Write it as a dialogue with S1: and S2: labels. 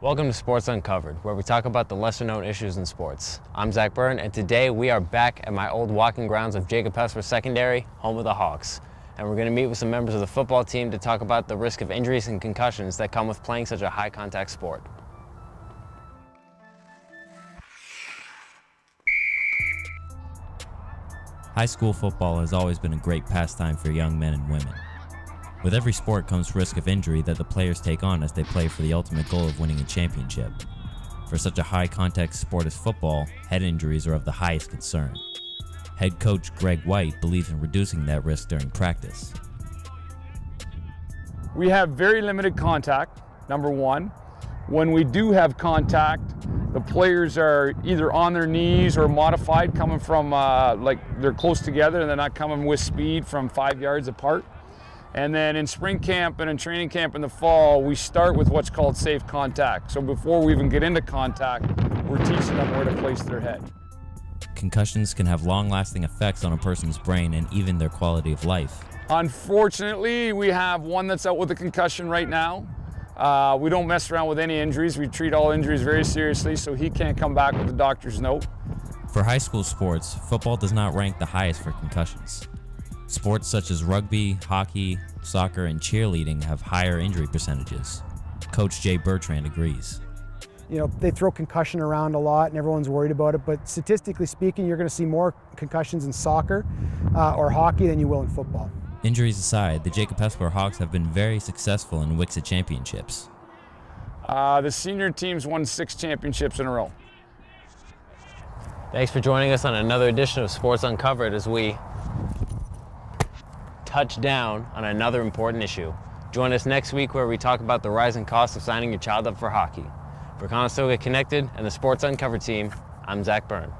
S1: Welcome to Sports Uncovered, where we talk about the lesser-known issues in sports. I'm Zach Byrne, and today we are back at my old walking grounds of Jacob Hesper Secondary, home of the Hawks. And we're going to meet with some members of the football team to talk about the risk of injuries and concussions that come with playing such a high-contact sport.
S2: High school football has always been a great pastime for young men and women. With every sport comes risk of injury that the players take on as they play for the ultimate goal of winning a championship. For such a high-contact sport as football, head injuries are of the highest concern. Head coach Greg White believes in reducing that risk during practice.
S3: We have very limited contact, number one. When we do have contact, the players are either on their knees or modified, coming from like they're close together and they're not coming with speed from 5 yards apart. And then in spring camp and in training camp in the fall, we start with what's called safe contact. So before we even get into contact, we're teaching them where to place their head.
S2: Concussions can have long-lasting effects on a person's brain and even their quality of life.
S3: Unfortunately, we have one that's out with a concussion right now. We don't mess around with any injuries. We treat all injuries very seriously, so he can't come back with the doctor's note.
S2: For high school sports, football does not rank the highest for concussions. Sports such as rugby, hockey, soccer, and cheerleading have higher injury percentages. Coach Jay Bertrand agrees.
S4: You know, they throw concussion around a lot and everyone's worried about it, but statistically speaking, you're going to see more concussions in soccer or hockey than you will in football.
S2: Injuries aside, the Jacob Hesper Hawks have been very successful in WICSA championships.
S3: The senior team's won 6 championships in a row.
S1: Thanks for joining us on another edition of Sports Uncovered as we touch down on another important issue. Join us next week where we talk about the rising cost of signing your child up for hockey. For Conestoga Connected and the Sports Uncovered team, I'm Zach Byrne.